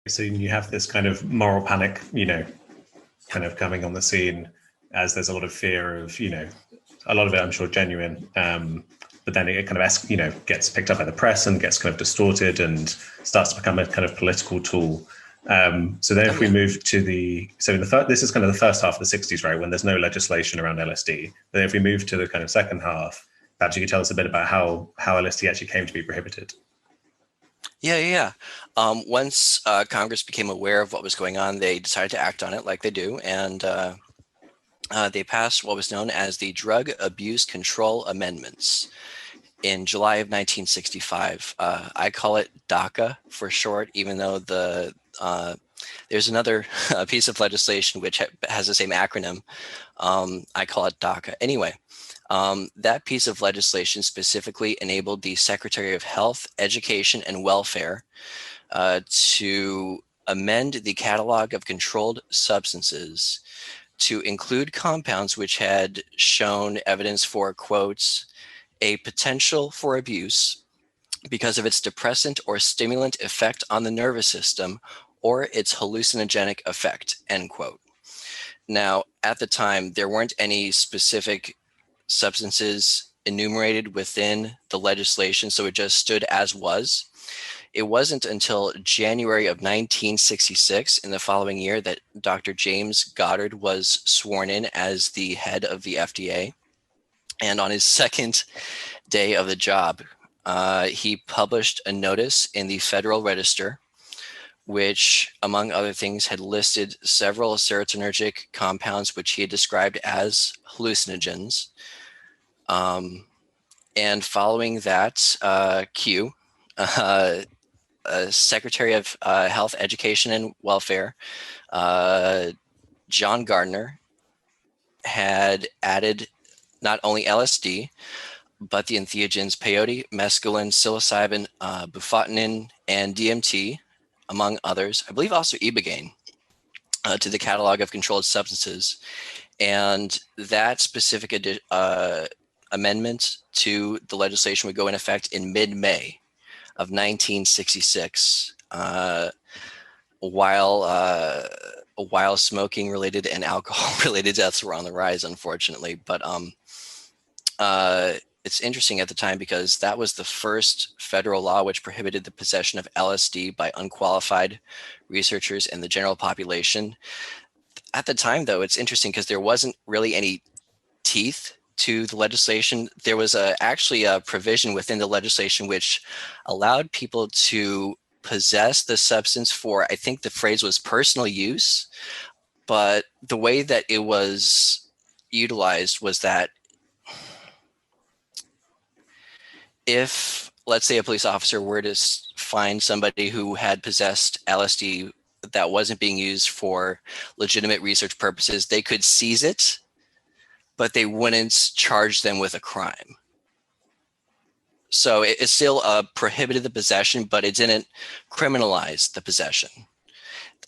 So you have this kind of moral panic, kind of coming on the scene as there's a lot of fear of, a lot of it, I'm sure, genuine. But then it kind of, gets picked up by the press and gets kind of distorted and starts to become a kind of political tool. So then if we move to this is kind of the first half of the 60s, right, when there's no legislation around LSD. But then if we move to the kind of second half, perhaps you could tell us a bit about how LSD actually came to be prohibited. Yeah. Once Congress became aware of what was going on, they decided to act on it like they do, and they passed what was known as the Drug Abuse Control Amendments in July of 1965. I call it DACA for short, even though there's another piece of legislation which has the same acronym. I call it DACA. Anyway, that piece of legislation specifically enabled the Secretary of Health, Education, and Welfare to amend the catalog of controlled substances to include compounds which had shown evidence for, quotes, a potential for abuse because of its depressant or stimulant effect on the nervous system or its hallucinogenic effect, end quote. Now, at the time, there weren't any specific substances enumerated within the legislation, so it just stood as was. It wasn't until January of 1966, in the following year, that Dr. James Goddard was sworn in as the head of the FDA. And on his second day of the job, he published a notice in the Federal Register, which, among other things, had listed several serotonergic compounds which he had described as hallucinogens. And following that, Secretary of Health, Education, and Welfare, John Gardner, had added not only LSD, but the entheogens peyote, mescaline, psilocybin, bufotenin, and DMT, among others. I believe also ibogaine, to the catalog of controlled substances. And that specific amendment to the legislation would go in effect in mid-May of 1966, while smoking-related and alcohol-related deaths were on the rise, unfortunately. But it's interesting at the time because that was the first federal law which prohibited the possession of LSD by unqualified researchers and the general population. At the time, though, it's interesting because there wasn't really any teeth to the legislation. There was actually a provision within the legislation which allowed people to possess the substance for, I think the phrase was personal use, but the way that it was utilized was that if, let's say, a police officer were to find somebody who had possessed LSD that wasn't being used for legitimate research purposes, they could seize it, but they wouldn't charge them with a crime. So it still prohibited the possession, but it didn't criminalize the possession.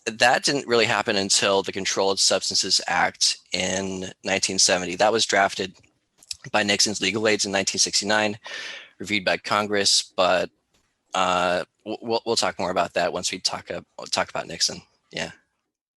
That didn't really happen until the Controlled Substances Act in 1970. That was drafted by Nixon's legal aides in 1969, reviewed by Congress, but we'll talk more about that once we talk about Nixon. Yeah.